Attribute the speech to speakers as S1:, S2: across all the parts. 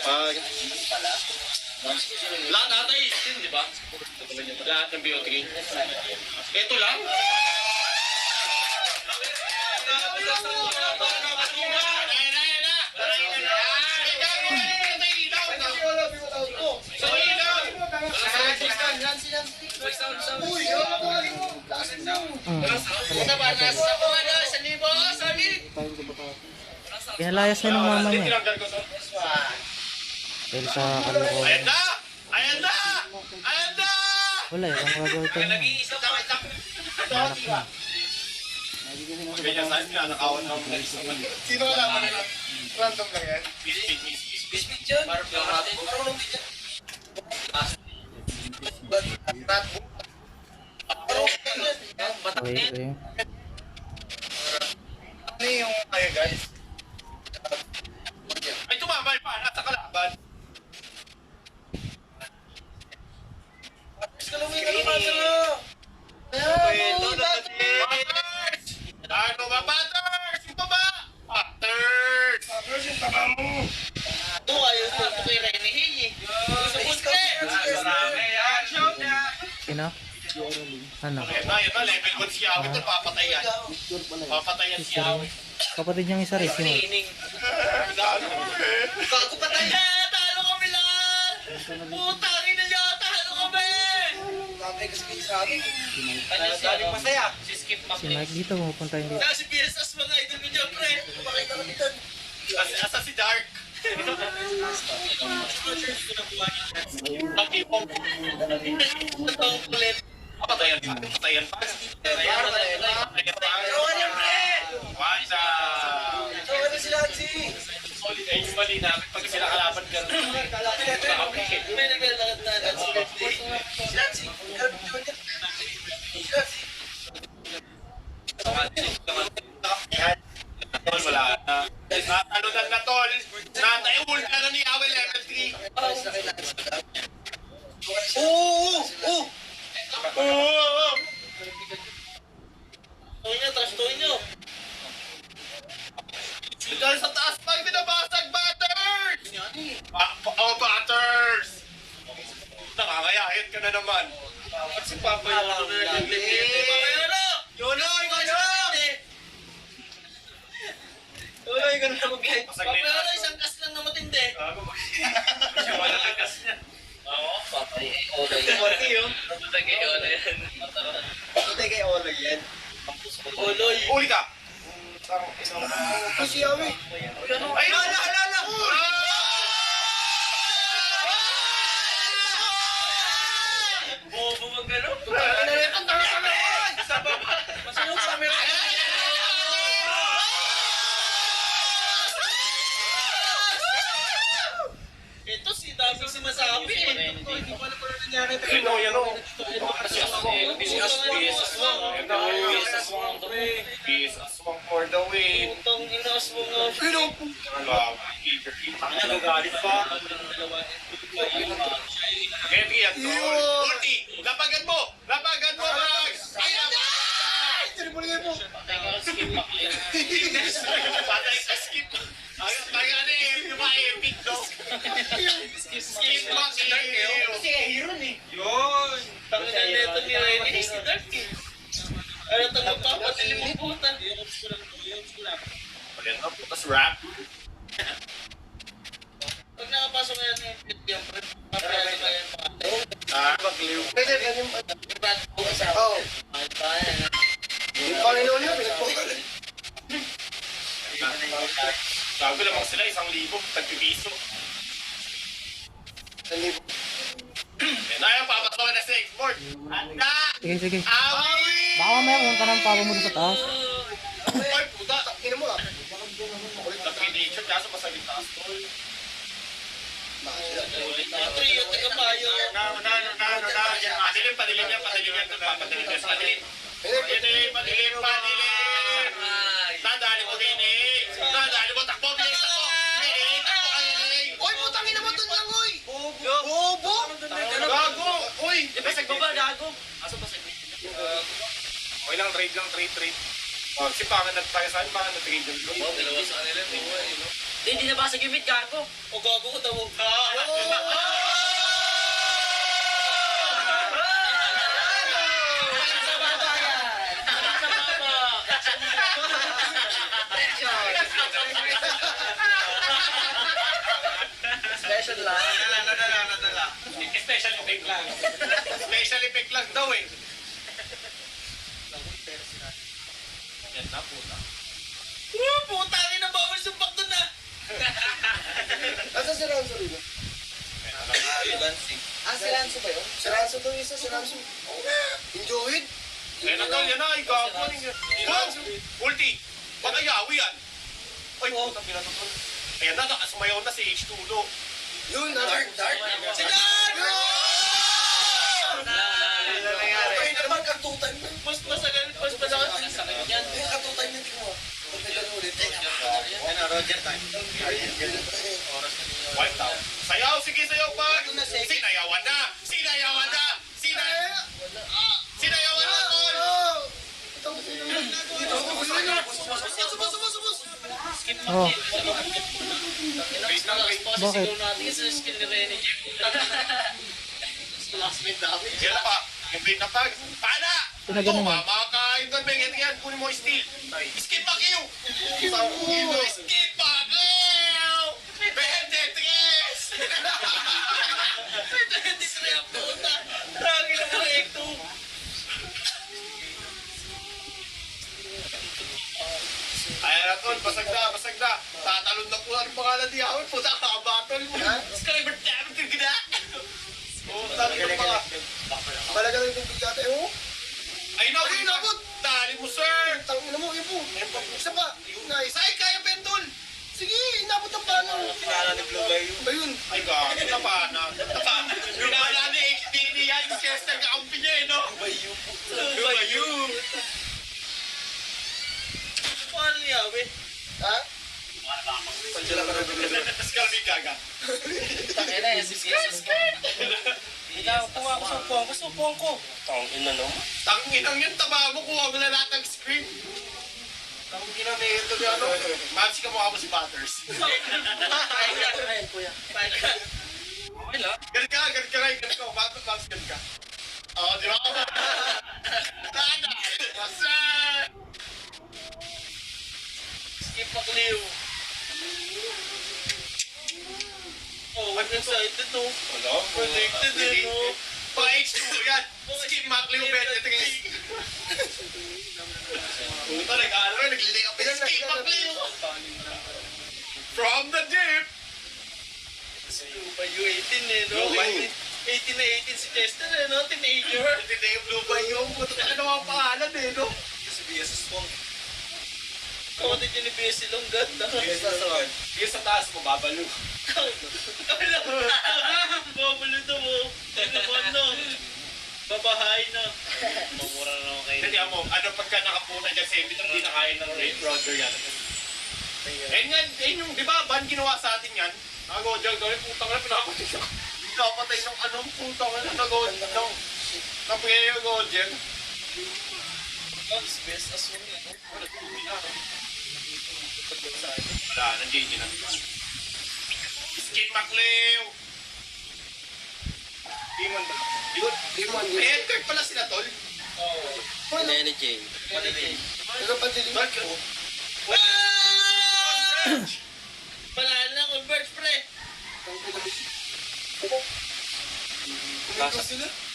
S1: pag... Lahat ata istin, di ba? Lahat ng BO3. Ito lang?
S2: Pinalayas na ng mama niya. Dahil sa kalokohan.
S1: Ayan na! Ayan na! Ayan na!
S2: Wala eh, ang gagawin niya. Anak na.
S1: Ganyan saan niya, nakawan ng sino ka naman nila? Random lang yan. Bisbit yun. Marunong din yan.
S2: Okay.
S1: Ano yung kaya guys? Ay tumabay pa, nasa kalaban. Kalungin ka naman sa Butters! Ano ba, Butters? Ito ba? Butters! Butters, yung taba mo! Ito, ayaw ko kay Rene Hiyi. Gusto marami yan. Shout niya!
S2: Sino? Ano?
S1: Yun na, level 1 si Yawi ito, papatayan. Papatayan si Yawi.
S2: Kapatid niyang isa rin. Sino?
S1: Bago patayan! Talo kami lahat! Putang ina niya! Talo kami! Kapay kasi kayo sa akin. Daling masaya. Si Skip Mac.
S2: Si Mike dito, pupunta yung dito.
S1: Si PSS mga idol ko dyan, pre. Kumakita kami dyan. Asa si Dark. Ang ipong. Ang kulit. Patayan pa. Patayan pa. Patayan pa. Jowan yan, pre! Wanda! Jowan na si Lancy! Solid ay yung mali namin pag sila kalaban ka. May naglalakad na Lancy. Si Lancy! Wala na. Ano na tol? Natayul ka na ni Awe level 3. Oo! Oo! Oo! Toy nyo, trash toy nyo. Dahil sa taas pa yung binabasag, Butters! Oh, Butters! Nakakayahit ka na naman. At si Papa Yono na naglilipin. Papa Yono! Yono! Ikaw na! Yono, ikaw na mag-hit. Papa Yono, isang kas lang na matindi. Siya wala ang kas niya. Oo, Papa Yono. Pati yun. Patay kay Yono yan. Patay kay Yono yan. Oloy. Uli ka! Kasi Yawi. Ay, hala! Bobo magano? Ang tanga sa naman! Sa baba! Masunod sa camera! Ito si Dami si Masabi. Hindi pa na pala nangyari. Yan o. Peace aswang for the win. Utang ina aswang nga. Ano galit pa? Henry at Morty! Lapagan mo! Lapagan mo, Max! Ayan na! Tinipulingin mo! Patay ka skip back yan. Patay ka skip. Kaya ano yung mga epic, no? Skip back yun. Kasi hero ni. Yun! Tangan na neto ni Rene. Si Dark eh. Ano tanong pa? Patilim mo puta. Pagyan mo, putas rap. Pag nakapasok na yan yung paprano ka yan mga magliw. Pwede ka yung oo. Yung Panginoon yun, pinagpukalan. Bago lamang sila, 1,000, tagpipiso. 1,000. Na yung papatawa na sa export. Handa!
S2: Sige.
S1: Awi!
S2: Baka mamaya kung ka ng papa mo doon sa taas.
S1: Ay, puta! Takina mo ah. Tapination, kaso masagit taas ko. Trio, taga-payo. Padilim yan. Padilim. Nadali mo din eh. Nadali mo, takbo, bilis ako. Takbo kayo. Uy, putangin naman doon lang, uy. Bobo. Gago. Uy. Basag ba ba, gago? Asa basag? Okay lang, trade. Kasi pangan na tayo saan, pangan na trade yung blue. Dalawa sa kanila, hindi
S3: Hindi nabasag yung mid, gago. O gago ko daw. Special lang.
S1: Nadala. Special effect lang. Special effect lang daw eh. Yan na, puta.
S3: Puta, rin ang bawal sumpak doon na.
S4: Asa si Ranzo rin? Si Ranzo ba yun? Si Ranzo daw isa, si Ranzo. Enjoy it.
S1: Yan na tol, yan na. Ikaw po. Ulti. Baka yawi yan. Ay, puta, pinatutol. Ayan na, sumayaw na si H2 lo.
S4: Yun, dark.
S1: Si Dad!
S4: Ay, naman, katutan na.
S3: Mas masagal, mas masagal. Yan.
S4: Ay, katutan na, tingnan mo. Pag nagano ulit.
S3: Roger time.
S1: Wipe out. Sayaw, sige, sayaw pa. Sinayawan na. Sinayawan na. Sinayawan na, tol.
S3: Skip
S2: Oh.
S1: Wait lang, wait.
S2: Bakit?
S3: Siguro natin yung sa skill ni Rene. Last minute namin.
S1: Yan na pa. Yung blade na tag. Pana!
S2: Pinaganon mo.
S1: Mamakain doon, Beng. Yan, kunin mo yung steel. Skip back you! Skip back you! 23!
S3: 23 ang puta. Lagi na correcto.
S1: Ayan na, tol. Basag na. Tatalon na po ang pangalan ni Howard. Puta, kabatol mo. Scriber damn, tigna! Puta, ito pa.
S4: Balaga lang yung tubig yata. Eh,
S1: Ay, nabot! Dali mo, sir!
S4: tangin mo, ipo. Isa pa. Nice.
S1: Ay, kaya pentol!
S4: Sige, inabot ang pano.
S3: Pinala ni Blue Bay.
S4: Ayun.
S1: Ay, gago. Napana. Pinala ni HD niya yung Chester kakampi niya, eh, no? Lumayo.
S3: Paano niya, we?
S4: Ha?
S1: Tapos kami gaga.
S3: Takina, yung CPS. Ikaw, kuha ko sa upuan ko. Sa upuan ko. Tangina naman.
S1: Tanginang yun, taba mo, kuha mo na lahat ng screen. Tanginang na ito ni ano. Mabsi ka mukha mo si Butters.
S3: Ayun, kuya. Okay lang.
S1: Galit ka ngayon, galit ka. Mabsi galit ka. Oo, di ba? Tana! Masa!
S3: Skip McLeod. Oh, I'm excited no.
S1: Wala,
S3: Predicted eh, no?
S1: Pa H2 yan. Skip McLeod, bet. Ito ngayon. Puta, nag-ano eh, nag-lay up yung Skip McLeod. From the deep.
S3: Lupa U18 eh, no?
S1: Lupa U.
S3: 18 na 18 si Chester eh, no? Teenager.
S1: Hindi na yung blue ba yung puto ka na mga pangalan eh, no?
S3: Si BS Swang. Kapatid yun ni BS Long, ganda.
S1: Yung sa taas mo, babalo.
S3: Babalo na mo. Ano naman no? Babahay na. Mamura na ako kayo.
S1: Hindi mo, ano pagka nakapunta dyan sa ibig, hindi na kaya ng Ray Roger yan. Eh nga, yung, di ba, ban ginawa sa atin yan? Ako, dyan, gawin, putang na, pinakapatay siya. Pinakapatay ng anong putang na, nag-on, napagay yung Roger.
S3: God's best as well.
S1: Wala, nandiyan na. Skin McLeod! Demon ba?
S4: Demon.
S1: May headcard pala sila, tol.
S3: Nene J.
S4: Nagapadilim.
S1: Dark ko.
S3: Panalo na, convert, pre.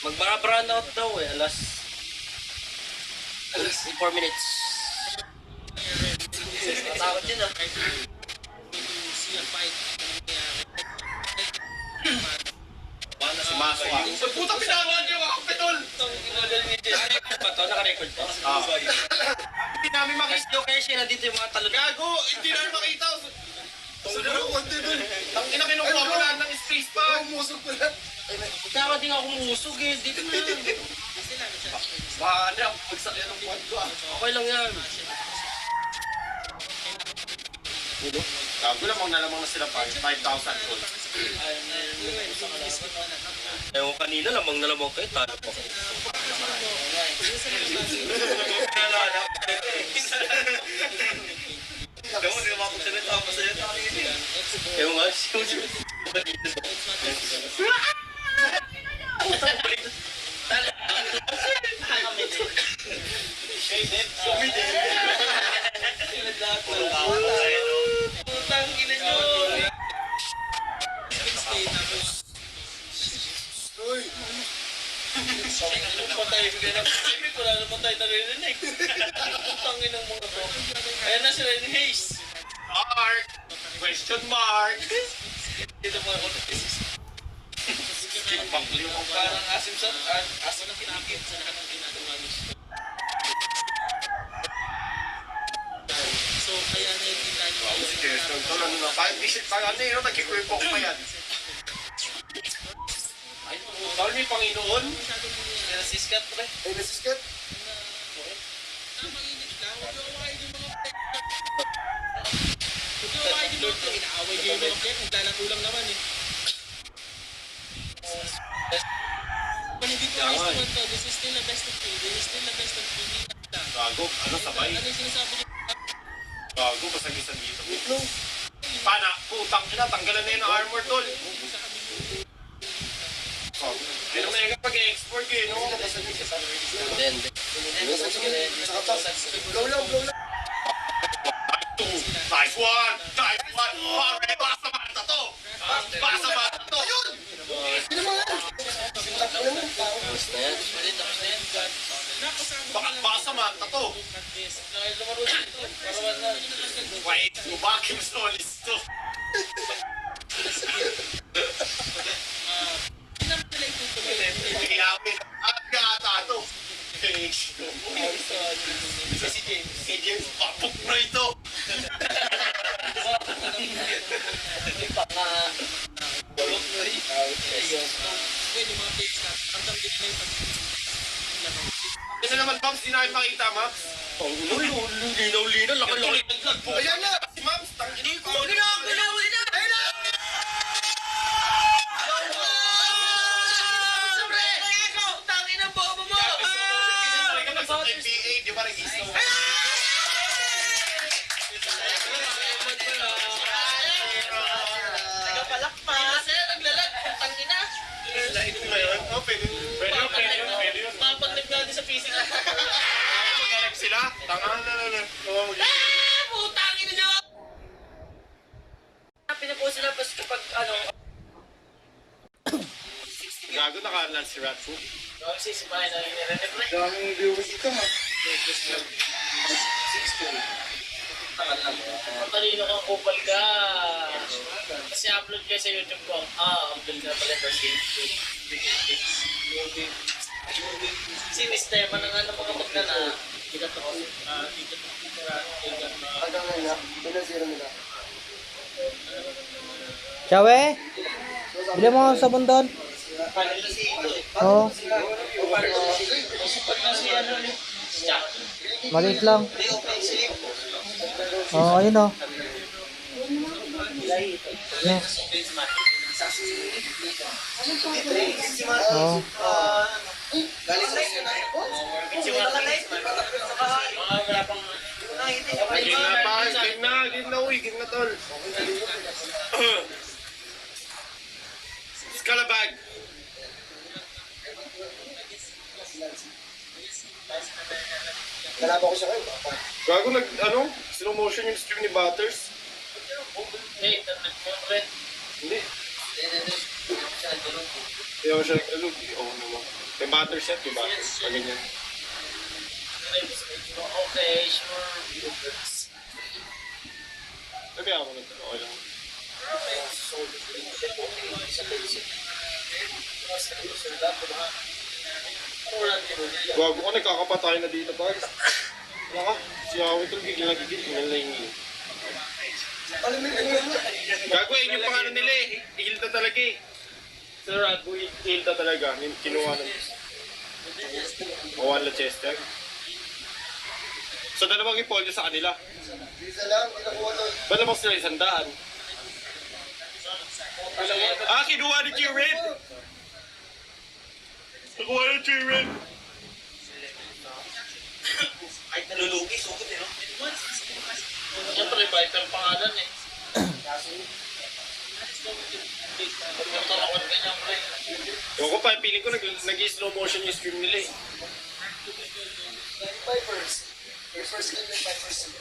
S3: Magbara-brown out daw eh, alas 4 minutes. Natakot yun ah.
S1: Si Maso ah. Sa puta pinawan niyo ako, Petol!
S3: Ito, naka-record pa.
S1: Hindi namin makita.
S3: Kasi kaya siya nandito yung mga talon.
S1: Gago! Hindi namin makita. Ang ina kinukuha mo lahat ng space pa.
S4: Umusog ko lang.
S3: Kaya din ako musog eh, dito na.
S1: Bahala, pagsakyan ng buwan ko ah.
S3: Okay lang yan.
S1: Gago lamang na lamang na sila pa. 5,000 gold.
S3: Ewan kanina, lamang na lamang kayo, tayo po. Gawin, hindi naman ako salita. Masaya tayo. Putang ina nyo.
S4: Uy!
S3: Patay bigay ng pag-ibig, wala naman tayo naririnig. Putang ina ng mga to. Ayan na sila yung Hayes.
S1: Mark! Question mark!
S3: Dito mga ko. Parang asim sa asim na kinakit sa lahat ng ginagawa gusto. So kaya nakikita nyo
S1: Sige, tol, ano na, parang visit pa ano yun, nagkikwipok pa yan. Tol, may Panginoon.
S3: Kaya siskat pre.
S4: Ay, nasiskat?
S3: Inaaway kayo mga pre, naglalaro lang naman eh. Hindi ko guys naman to, this is still the best of three. This is still the best of three.
S1: Gago, ano sabay?
S3: Ano yung sinasabi niyo?
S1: Gago, pasagisan dito.
S4: Itlong.
S1: Pana, putang ina, tanggalan na yun ang armor, tol. Ayun na yung pag-export kayo, no?
S3: Hindi.
S4: Saka pa. Blow lang, blow lang.
S1: Nice one! Nice one! Pare, basa mata to! Basa mata to! Ayun!
S4: Sino mga? Takbo naman.
S1: Basa mata to! Wait, lumaking solis to! Kiyawin, aga ata to! Si James, papuk na ito! Kasi naman, Mams, di namin makita, Mams.
S3: Linaw-linaw, laki-laki.
S1: Ayan na! Si Mams, tangin ko! NBA, di ba nag-iso? Oh, pwede yun.
S3: Mapag-nagdadi sa PC na.
S1: Magalag sila? Tanga na.
S3: Putangin nyo!
S5: Pinupost sila pas kapag ano,
S1: Gago, naka-land si Ratfo.
S3: Sisipahin na yung nire-rep.
S4: Daming viewers dito ha.
S3: Matalino kang kupal ka. Kasi upload kayo sa YouTube ko. Upload ka pala first game. Si Mr. Manangan ng mga magna na. Kita to.
S4: Hanggang ngayon na. Ito zero nila.
S2: Chawe? Bili mo ako sabon doon. Oo. Maliit lang. Oo, ayun o. Yeah. Oo.
S1: Game na tol. Scalabag.
S4: Kalaban ko siya ngayon.
S1: Gago, slow motion yung stream ni Butters.
S3: Hey, nag-comment.
S1: Hindi. Kaya ko siya nag-alog. Oo naman. May Butters yan, diba? Pag ganyan.
S3: Okay, sure.
S1: Sabi ako na ito. Okay lang. Gago ko, nagkakapatay na dito, pag. Wala ka. Si Awi ito, gigil na gigil. Tingnan lang yung
S4: Alam mo yun.
S1: Gago, yun yung pangalan nila eh. Hilda talaga eh. Sa Rago, Hilda talaga. Kinuha na. Owan La Chester. So, dalawang ipolyo sa kanila.
S4: Isa lang, kinakuha doon.
S1: Ba't naman sila 100? Kinuha ni Q-Red! Nakuha ni Q-Red!
S3: Kahit nalulugi, sugod eh, no? Siyempre, Viper pangalan eh.
S1: Ewan ko pa, feeling ko nag-slow motion yung stream nila eh.
S4: Vipers. Your first game ng Vipers.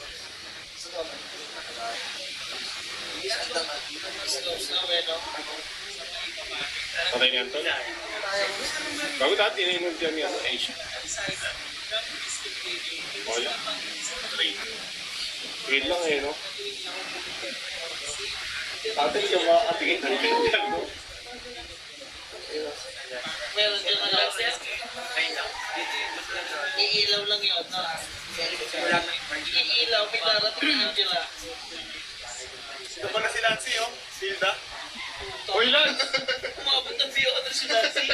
S4: So,
S1: Patay niyan to. Bago dati, ninuntihan niya sa Asia. Wala. Trade lang eh, no? Ate, siya makatingin ng pinagyan mo.
S5: Well, yung ano, iilaw lang yun, no? Iilaw, may darating na Angela.
S1: Ito pala si Lancy, oh. Silda. Hoy, Lance!
S5: Umabot ng biyo ka si Nancy.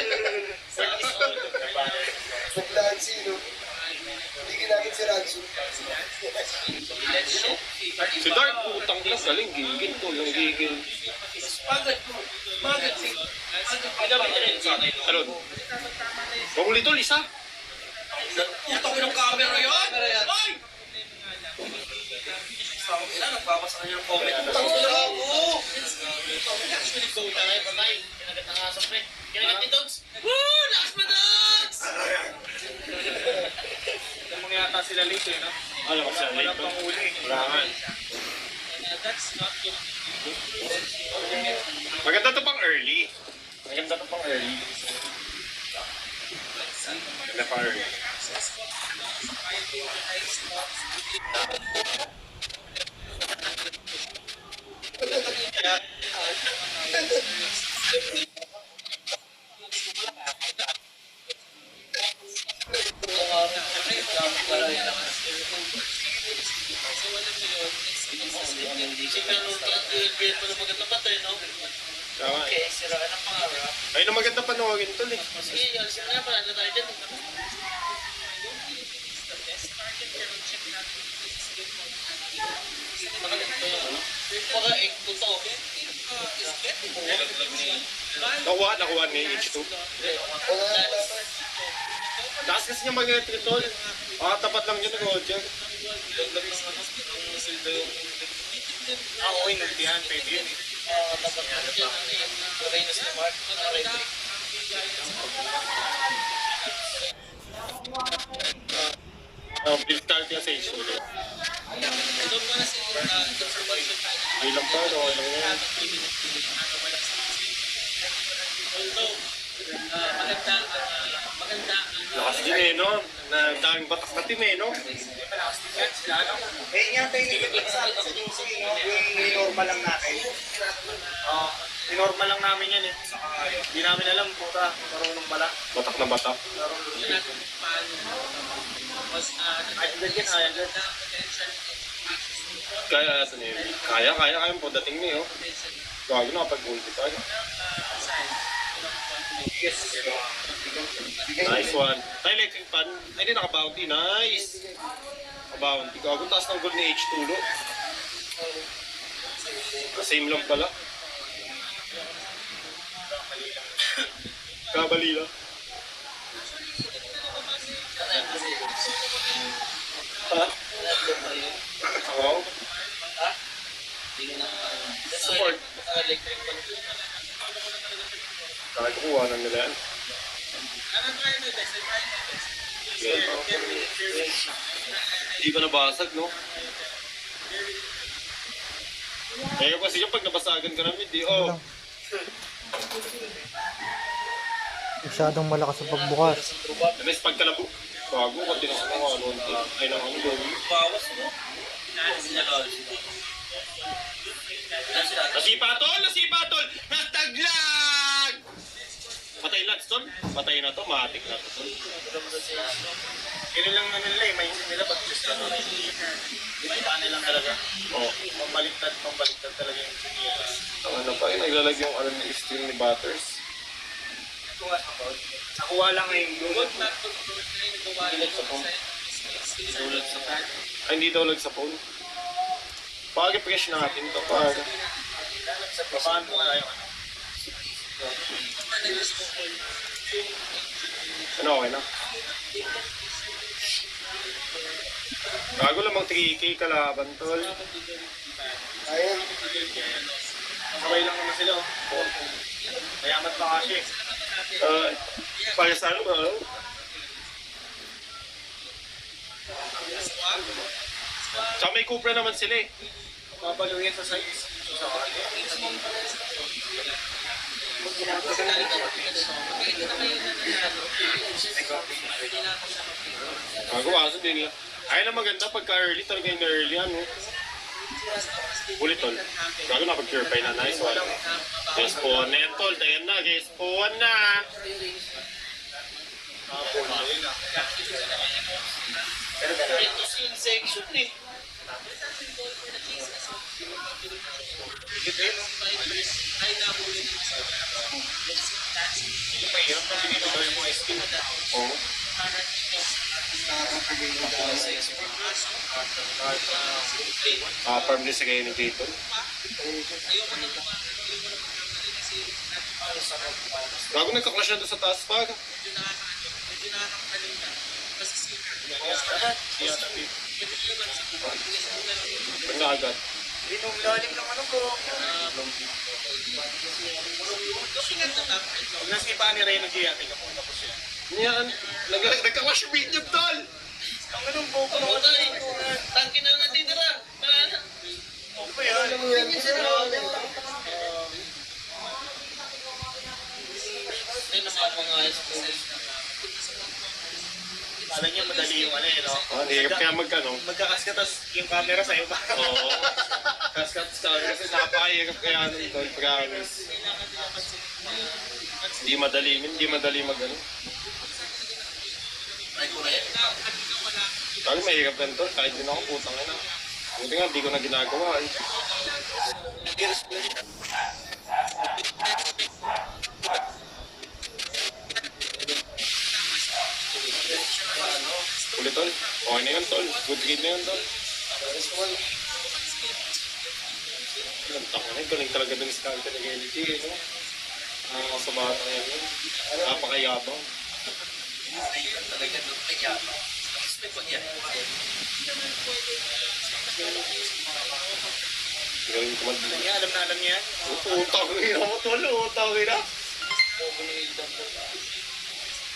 S4: Nag-Lancy, no? Hindi ginamit si Ransu.
S1: Si Dark, putang lang, galing, gigil to, lang gigil.
S5: Bakit?
S1: Ano? Bang litol, isa?
S5: Utang ng camera yun? Ay!
S3: Nagbabasa ka niya ng comment.
S4: Tango na ako!
S5: Kinagat ng aso, pre. Kinagat ni Dogs. Woo! Lakas mo, Dogs!
S3: Mga yata sila late eh, no?
S1: Ano kasi ang
S3: Walang
S1: litol?
S3: panghuli.
S1: Wala nga. Maganda to pang early. Maganda to pang early. Maganda pang early. Tama eh.
S5: Okay, siraan ang pangarap.
S1: Ayun ang maganda panawagin tol eh.
S5: Sige, alisin na yan. Paano tayo dyan? Mga egg ko to.
S1: Nakuha ni H2.
S4: Wala na ito.
S1: Taas kasi niya mag-electric tol. Tapat lang yun ng Roger.
S3: Ako inultihan, pwede yun eh.
S5: Dapat na dyan. Reynos ni Mark. Electric.
S1: Bill start niya sa H2.
S5: Doon pa na si conservation.
S1: Ay lang pa, okay lang yan.
S5: Although, maganda.
S1: Lakas din eh, no? Na daming batak na team eh, no?
S3: Eh, nga tayo nagiging sa GC, no? Yung normal lang natin. Inormal lang namin yan eh. Hindi namin alam, puta, marunong pala.
S1: Batak na batak.
S3: Ayun dyan, ayun dyan.
S1: Kaya, ano yun? Kaya po dating niyo. Gago na kapag ulti tayo. Nice one. Ay, electric pan. Ay, di naka-bounty. Nice. Naka-bounty. Gago, taas ng goal ni H2, no? Same lang pala. Kabalila. Ha? Oo. Support.
S5: Electric.
S1: Kahit kuha na nila yan. Hindi pa nabasag, no? Kaya kasi yung pag nabasagan ka namin, di, oh.
S2: Masyadong malakas sa pagbukas.
S1: Tapos pagkalabo, bago ka tinakot mo ano, ay lang ano gawin.
S5: Bawas mo.
S1: Nasipa tol! Nastaglag! Patay lahat, tol. Patay na to, matik na to, tol.
S3: Ganun lang naman nila eh, may isip nila pag-just na doon. Hindi pa nilang talaga.
S1: Oh,
S3: Pambaliktad talaga yung sinira.
S1: ang ano pa, naglalag yung ano ni stream ni Butters.
S3: Nakuha lang ngayong dulot.
S5: Ilag sa phone.
S3: Dulot sa pan.
S1: Ay, hindi daw lag sa phone. Pag-fresh natin to, pag.
S3: Paano mo kaya yung ano?
S1: Ano, okay na? Bago lamang 3K kalaban, tol.
S4: Ayan.
S1: Sabay lang naman sila. Mayaman pa kasi. Para sa ano ba? Tsaka may Cupra naman sila eh. Mabaluhin sa size. Magawa sa din lang. Ay na maganda pagka early talaga yung early ano. Ulit tol. Gago na pag-purify na nice one. Guys po, netol. Ayan na guys po na.
S5: Ito yung section eh.
S1: Oo. Farm din sa kayo ni Jayton. Gago nagka-clash na doon sa taas pa. Pag na agad.
S4: Binong lalim ng ano ko.
S1: Pag nasipa ni Reno G, ating kapunta po siya. Yan. Nagka-clash video tol!
S4: Ang anong buko ng
S5: Puta eh. Tangki na natitira. Wala na.
S4: Okay, alam mo yan.
S5: Ito naman mga ayos ko.
S1: Alam niya madali yung ano eh, no? Hindi kaya magkano. Magkakaskat yung camera sa'yo pa. Oo. Kaskat sa kasi napakahirap kaya nun tol, promise. Hindi madali magano. Kaya mahirap yan tol, kahit din ako putang ina. Buti nga, di ko na ginagawa eh. Ulit tol, okay na yun tol, good grade na yun tol. Ang takanay, galing talaga dun sa kanta ng LG eh, no? Sa bata yan yun. Napakayabang.
S5: Talaga doon kaya. May pagyan.
S1: Galing kumagbilang.
S4: Alam na niya.
S1: Utang ina mo tol, utang ina.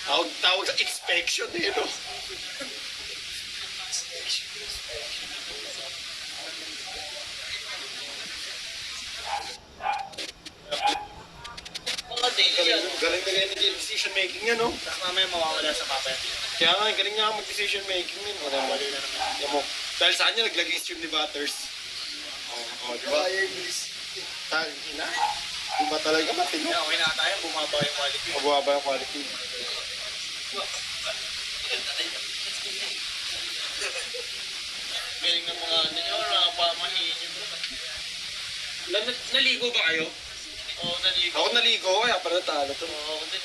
S1: Tawag sa inspection eh, no?
S5: Mga daily yan.
S1: Galing na ganyan yung decision making niya, no?
S4: Tapos mamaya mawawala sa mapa yan.
S1: Kaya nga, galing nga mag-decision making yun. Wala mali na naman. Yan mo. Dahil saan niya naglagay stream ni Butters? Oo, di ba? Ina. Di ba talaga matino?
S4: Kaya okay na tayo, bumaba yung quality.
S1: Mababa yung quality.
S5: Galing ng mga ano nyo, napamahin nyo.
S1: Naligo ba kayo?
S5: Oo, naligo.
S1: Ako naligo, kaya para talo to.
S5: Oo, din.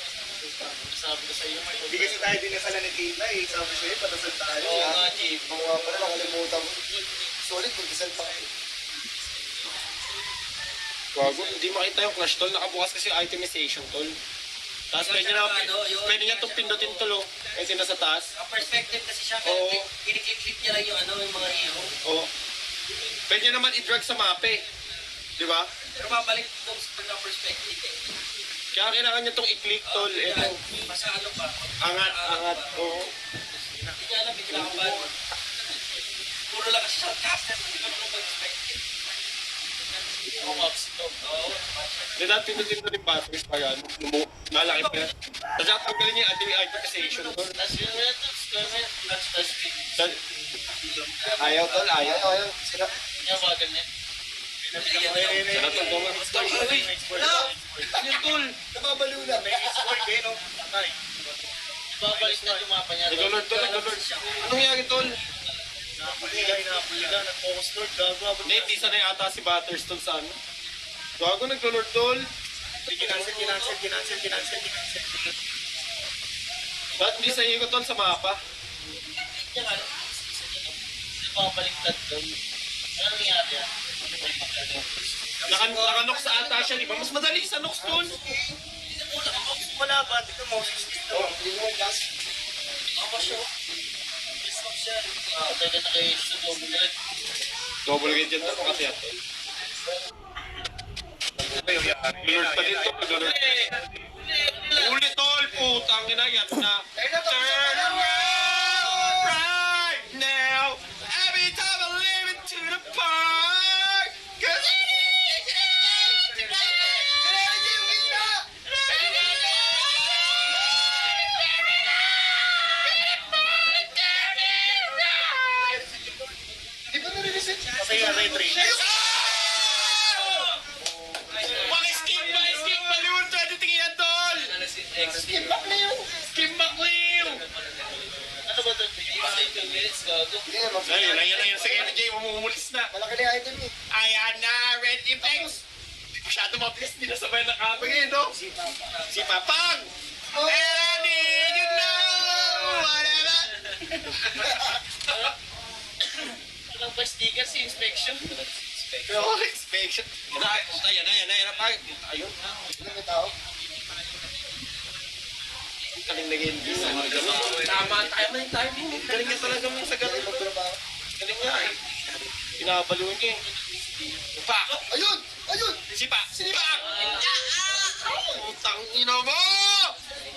S5: Sabi ko sa iyo, may
S4: Hindi kasi tayo dinasala ni Tita eh. Sabi sa'yo, patasal tayo.
S5: Oo nga, Chief.
S4: Ang mga pala, nakalimutan mo. Solid, magkasal pa kayo.
S1: Gago, hindi makita yung clash tol. Nakabukas kasi yung itemization tol. Tapos pwede niya itong pindutin tol oh. Pwede na sa taas.
S5: Ang perspective kasi siya,
S1: Oo.
S5: kiniklik niya lang yung ano, yung mga hero.
S1: Oo. Pwede niya naman i-drag sa mape. Di ba?
S5: Pero babalik doon sa perspective eh.
S1: Kaya kailangan niya itong i-click tol. Ito.
S5: Mas ano pa.
S1: Angat, angat. Oo.
S5: Hindi niya alam, bigla ka ba? Puro lang kasi siya, caster, hindi ka naman perspective. Oo, Max, ito. Oo.
S1: Hindi dati pindutin to yung batteries pa yan. Malaki pa yan. Tapos tanggalin niya yung itemization tol.
S5: Tapos yun, touch screen.
S1: Ayaw tol, ayaw. Ayaw. Sira.
S5: Yan, bagal niya.
S1: Sana tol, gawin.
S5: Yung tool.
S4: Nababalo na. May export eh, no? Patay.
S5: Babalik na yung mapa niya.
S1: Nag-lord tol, nag-lord. Anong nangyari tol?
S4: Napuligan, nag-focus Lord, gago.
S1: Hindi sanay ata si Butters tol sa ano. Gago nag-lord tol.
S4: Kinansel.
S1: Ba't hindi sa ikot tol sa mapa?
S5: Yan nga, babaliktad doon. Ano nangyari yan?
S1: Nakanok sa ata siya, di ba? Mas madali sa nox tol.
S4: Wala ba? Tignan mo, 60 to.
S5: Ako siya. Siya. Talaga na kayo sa double red.
S1: Double gate yan tol, kasi yan tol. Lord pa din to. Ulit tol, putang ina yan na. Turn around right now. Every time I live into the park. Cause it is.
S4: Di ba narinig?
S1: Masaya na yung train. Pang-skip ba? Liwon 23 yan, tol!
S4: Skip back na yun.
S1: Skip back liw!
S3: Ano ba ito? 2 minutes, gago.
S4: Hindi na, mag-
S1: Ayun na yung si Energy, mamumulis na.
S4: Malaki na yung item eh.
S1: Ayan na, red effects! Hindi masyado mabilis, hindi na sabay na kamay, no? Si Papang!
S4: Oh.
S1: And I need you now! Whatever!
S3: Walang pa sticker si inspection.
S1: No inspection. Ayan na. Ayun.
S4: Hindi na may tao.
S1: Galing na game.
S3: Tama tayo na yung timing.
S1: Galing ka talaga mo sa
S4: Galing
S1: galing.
S4: magtrabaho.
S1: Galing nga eh. Pinapaloon ka eh. Pa!
S4: Ayun! Ayun!
S1: Si Pa! Putang ina mo!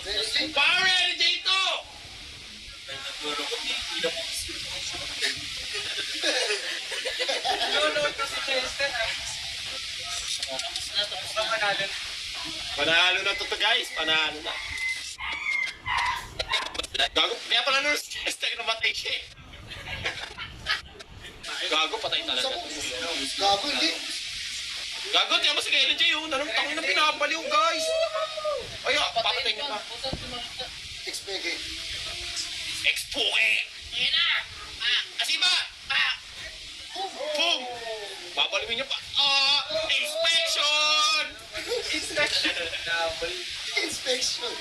S4: Ready?
S1: Power dito! Panalo na to guys. Panalo na. Gago. Kaya pala nung hashtag namatay siya eh. Gago, patay talaga.
S4: Gago, hindi.
S1: Gago, tiyan mo si Kailan J. Yung nanamtang na pinapaliw guys. Ay, papatay niya pa.
S4: XPG.
S1: Expo eh. Yan na. Asiba. Boom. Babaliwin niya pa. Inspection.
S4: Inspection.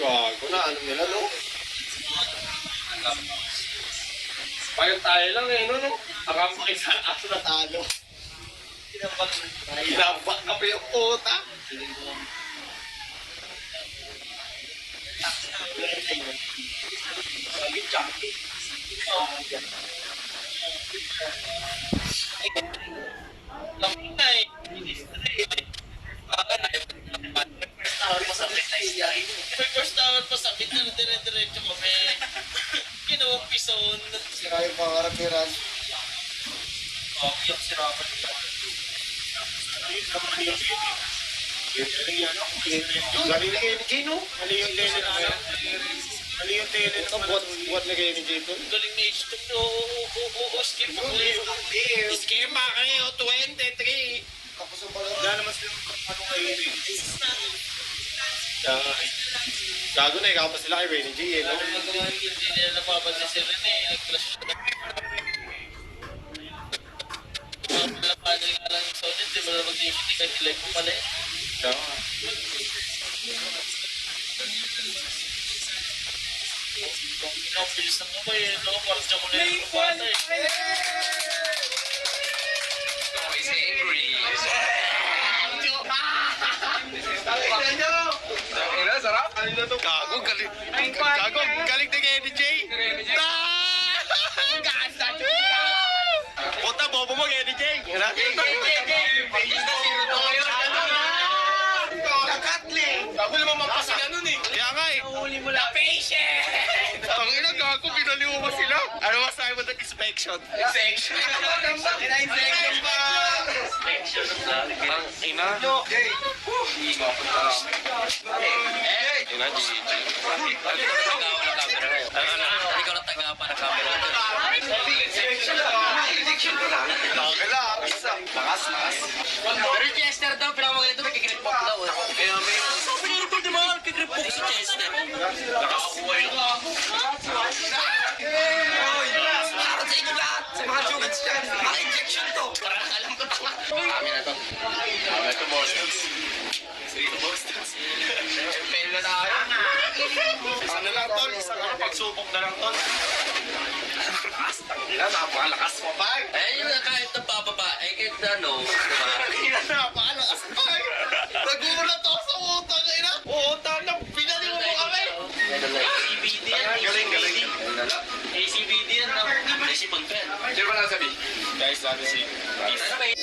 S1: Gago na, ano nila, no?
S3: Parang tayo lang eh, no?
S1: Akang makisa aso na talo. Hinabak ka pa yung puta.
S3: First hour pa sa akin na dire-diretso kami. Ginawang pison.
S4: Sira yung pangarap ni Ran.
S3: Yung sirapan.
S1: Galing na kayo ni Jay, no? Mali yung tele na ano? Mali yung tele na buat na kayo ni Jay, to?
S3: Galing na ito. Skip mo.
S1: Schema kayo, 23.
S4: Tapos ang pala.
S1: Wala naman silang ano kayo ni Gago na, ikaw pa sila kay Rainy J, eh, no?
S3: Hindi nila napapansin si Rene. Nag-crush na. Wala pa rin nga lang yung solid. Di ba na mag-DVD ka nila ko pala eh.
S1: Kaya,
S3: Ang bilis ng kamay eh. No? Parang dyan mo na yung bata eh.
S1: ano na to? Gago, galing. Gago, galing na kay Eddie J. Puta, bobo mo kay Eddie J. Gago naman magpasila nun eh. Kaya nga eh. Ang ina, gago, binaliw mo sila. Ano masabi mo ng inspection? Inspection pa! Ang ina. Ina, GG.
S5: Ikaw na taga para camera.
S1: Okay lang, isa. Lakas.
S5: Pero yung Chester daw, pinamagalit ito, nagkigrip box daw. Kaya may... Sabi niyo ito, di ba? Nagkigrip box si Chester. Nakakuha yun. Para sa inyo lahat, sa mga jugats dyan. Mga injection to. Para alam ko to. Kami na to.
S1: Ito, Bostons.
S5: Fail na tayo.
S1: Ano lang, tol? Isang pagsubok na lang, tol. Napakalakas mo, pa.
S5: Eh, yun na kahit na bababa, eh kahit na no, diba?
S1: Napakalakas pa. Nagulat ako sa utang, ina. Utang na, pinaliw mo kami.
S5: ACBD yan,
S1: Galing.
S5: ACBD yan, na si Ponpen.
S1: Sino ba nasabi?
S3: Guys, dati si...
S5: Ano ba yun?